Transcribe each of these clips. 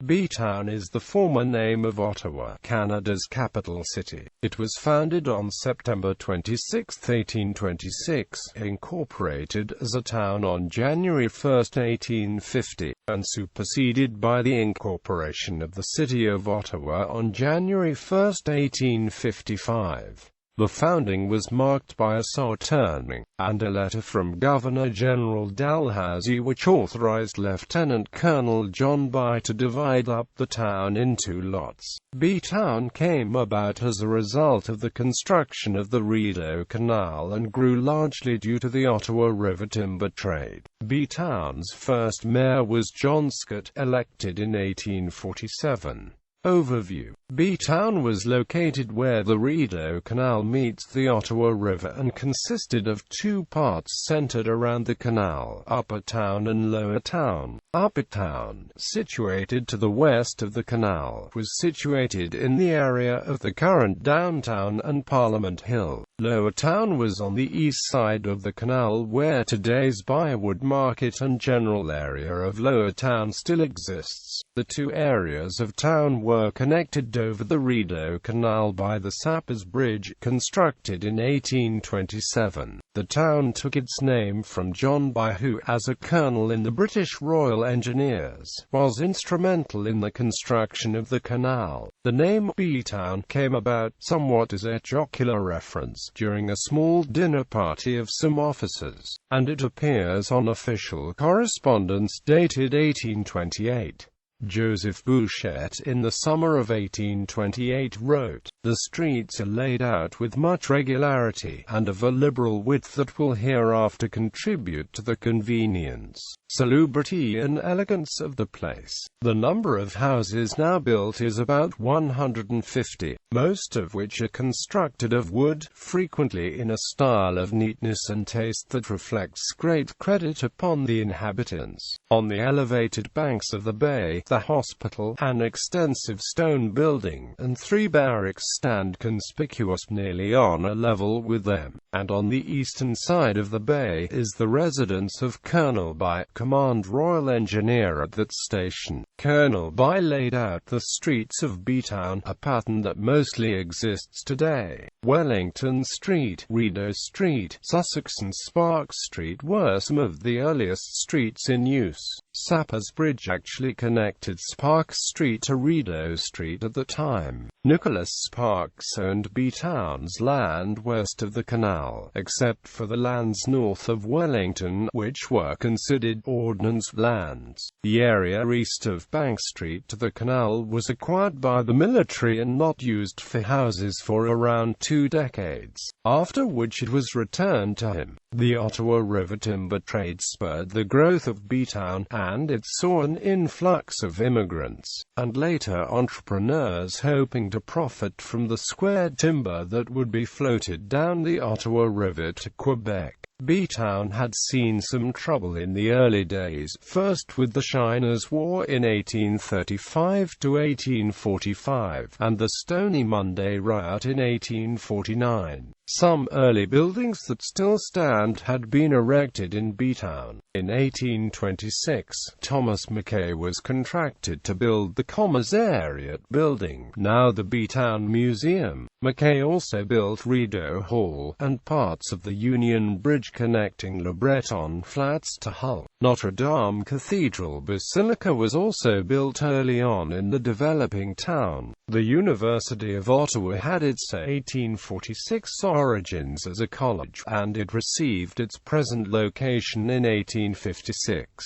Bytown is the former name of Ottawa, Canada's capital city. It was founded on September 26, 1826, incorporated as a town on January 1, 1850, and superseded by the incorporation of the City of Ottawa on January 1, 1855. The founding was marked by a sojourning, and a letter from Governor General Dalhousie which authorized Lieutenant Colonel John By to divide up the town into lots. Bytown came about as a result of the construction of the Rideau Canal and grew largely due to the Ottawa River timber trade. Bytown's first mayor was John Scott, elected in 1847. Overview. Bytown was located where the Rideau Canal meets the Ottawa River and consisted of two parts centered around the canal, Upper Town and Lower Town. Upper Town, situated to the west of the canal, was situated in the area of the current downtown and Parliament Hill. Lower Town was on the east side of the canal where today's Bywood Market and general area of Lower Town still exists. The two areas of town were connected over the Rideau Canal by the Sappers Bridge, constructed in 1827. The town took its name from John By who, as a colonel in the British Royal Engineers, was instrumental in the construction of the canal. The name Bytown came about, somewhat as a jocular reference, during a small dinner party of some officers, and it appears on official correspondence dated 1828. Joseph Bouchet in the summer of 1828 wrote, "The streets are laid out with much regularity, and of a liberal width that will hereafter contribute to the convenience, salubrity and elegance of the place. The number of houses now built is about 150, most of which are constructed of wood, frequently in a style of neatness and taste that reflects great credit upon the inhabitants. On the elevated banks of the bay, the hospital, an extensive stone building, and 3 barracks stand conspicuous nearly on a level with them, and on the eastern side of the bay is the residence of Colonel By, Command Royal Engineer at that station." Colonel By laid out the streets of Bytown, a pattern that mostly exists today. Wellington Street, Rideau Street, Sussex and Spark Street were some of the earliest streets in use. Sappers Bridge actually connected Spark Street to Rideau Street at the time. Nicholas Sparks owned Bytown's land west of the canal, except for the lands north of Wellington, which were considered ordnance lands. The area east of Bank Street to the canal was acquired by the military and not used for houses for around 2 decades, after which it was returned to him. The Ottawa River timber trade spurred the growth of Bytown, and it saw an influx of immigrants, and later entrepreneurs hoping to profit from the squared timber that would be floated down the Ottawa River to Quebec. Bytown had seen some trouble in the early days, first with the Shiners' War in 1835 to 1845, and the Stony Monday Riot in 1849. Some early buildings that still stand had been erected in Bytown. In 1826, Thomas Mackay was contracted to build the Commissariat building, now the Bytown Museum. Mackay also built Rideau Hall, and parts of the Union Bridge connecting Le Breton Flats to Hull. Notre Dame Cathedral Basilica was also built early on in the developing town. The University of Ottawa had its 1846 origins as a college, and it received its present location in 1856.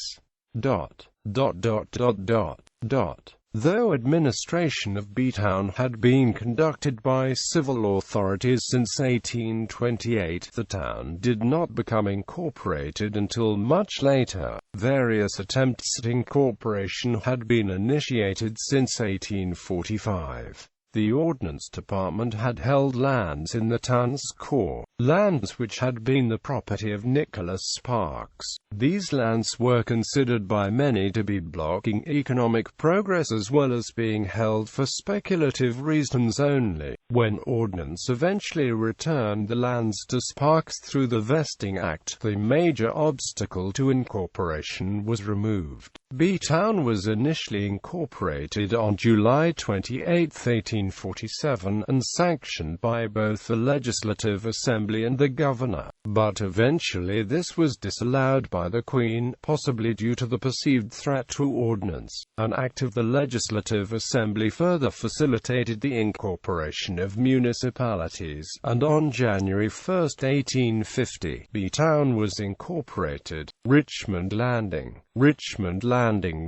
Though administration of Bytown had been conducted by civil authorities since 1828, the town did not become incorporated until much later. Various attempts at incorporation had been initiated since 1845. The Ordnance Department had held lands in the town's core, lands which had been the property of Nicholas Sparks. These lands were considered by many to be blocking economic progress as well as being held for speculative reasons only. When Ordnance eventually returned the lands to Sparks through the Vesting Act, the major obstacle to incorporation was removed. Bytown was initially incorporated on July 28, 1847, and sanctioned by both the Legislative Assembly and the Governor. But eventually this was disallowed by the Queen, possibly due to the perceived threat to ordnance. An act of the Legislative Assembly further facilitated the incorporation of municipalities, and on January 1, 1850, Bytown was incorporated. Richmond Landing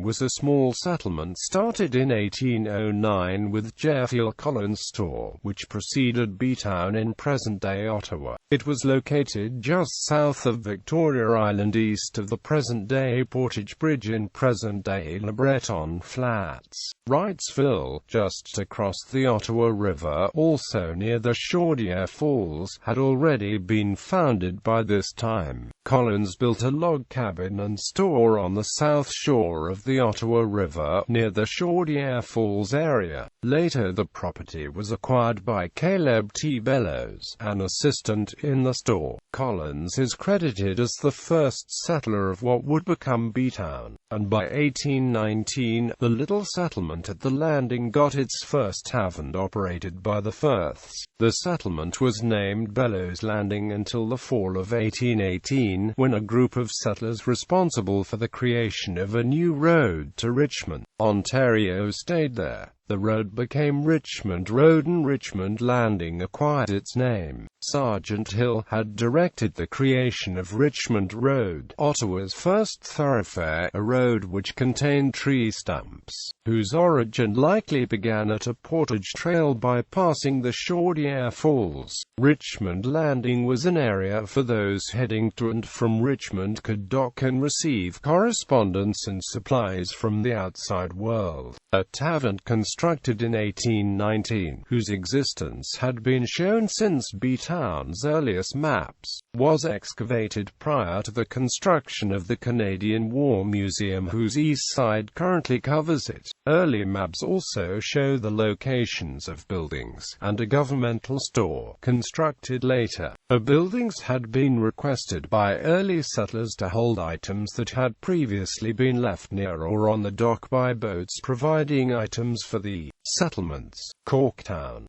was a small settlement started in 1809 with J.F.L. Collins' store, which preceded Bytown in present-day Ottawa. It was located just south of Victoria Island, east of the present-day Portage Bridge in present-day Le Breton Flats. Wrightsville, just across the Ottawa River, also near the Chaudière Falls, had already been founded by this time. Collins built a log cabin and store on the south shore of the Ottawa River, near the Chaudière Falls area. Later the property was acquired by Caleb T. Bellows, an assistant in the store. Collins is credited as the first settler of what would become Bytown, and by 1819, the little settlement at the landing got its first tavern operated by the Firths. The settlement was named Bellows Landing until the fall of 1818, when a group of settlers responsible for the creation of a new road to Richmond, Ontario stayed there. The road became Richmond Road and Richmond Landing acquired its name. Sergeant Hill had directed the creation of Richmond Road, Ottawa's first thoroughfare, a road which contained tree stumps, whose origin likely began at a portage trail bypassing the Chaudière Falls. Richmond Landing was an area for those heading to and from Richmond could dock and receive correspondence and supplies from the outside world. A tavern constructed in 1819, whose existence had been shown since Bytown's earliest maps, was excavated prior to the construction of the Canadian War Museum, whose east side currently covers it. Early maps also show the locations of buildings, and a governmental store, constructed later. The buildings had been requested by early settlers to hold items that had previously been left near or on the dock by boats providing items for the settlements. Corktown,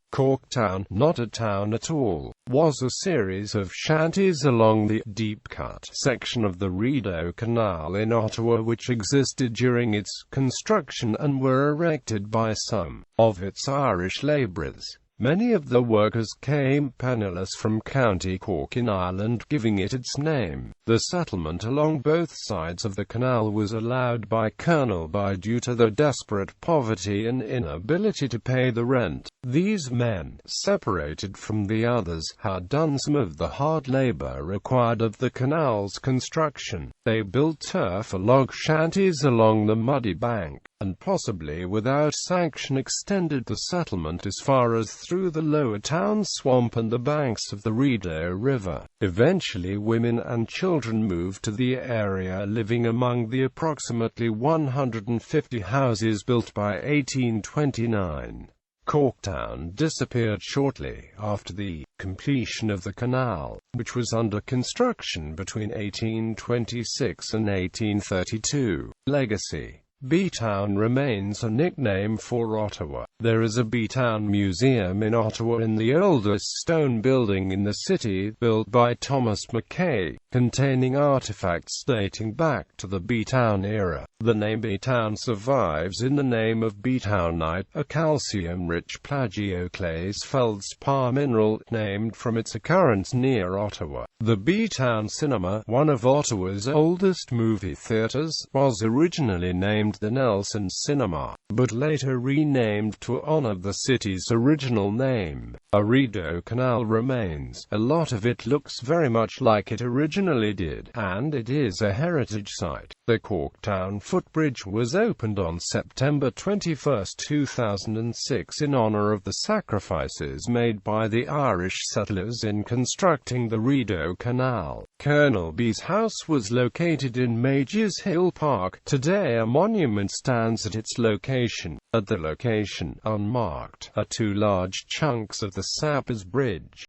not a town at all, was a series of shanties along the deep-cut section of the Rideau Canal in Ottawa which existed during its construction and were erected by some of its Irish labourers. Many of the workers came penniless from County Cork in Ireland, giving it its name. The settlement along both sides of the canal was allowed by Colonel By due to their desperate poverty and inability to pay the rent. These men, separated from the others, had done some of the hard labor required of the canal's construction. They built turf or log shanties along the muddy bank, and possibly without sanction extended the settlement as far as through the lower town swamp and the banks of the Rideau River. Eventually women and children moved to the area, living among the approximately 150 houses built by 1829. Corktown disappeared shortly after the completion of the canal, which was under construction between 1826 and 1832. Legacy. Bytown remains a nickname for Ottawa. There is a Bytown Museum in Ottawa in the oldest stone building in the city, built by Thomas Mackay, containing artifacts dating back to the Bytown era. The name Bytown survives in the name of bytownite, a calcium-rich plagioclase feldspar mineral, named from its occurrence near Ottawa. The Bytown Cinema, one of Ottawa's oldest movie theaters, was originally named the Nelson Cinema, but later renamed to honor the city's original name. A Rideau Canal remains. A lot of it looks very much like it originally did, and it is a heritage site. The Corktown footbridge was opened on September 21, 2006 in honor of the sacrifices made by the Irish settlers in constructing the Rideau Canal. Colonel B's house was located in Majors Hill Park. Today a monument stands at its location. At the location, unmarked, are two large chunks of the Sappers Bridge.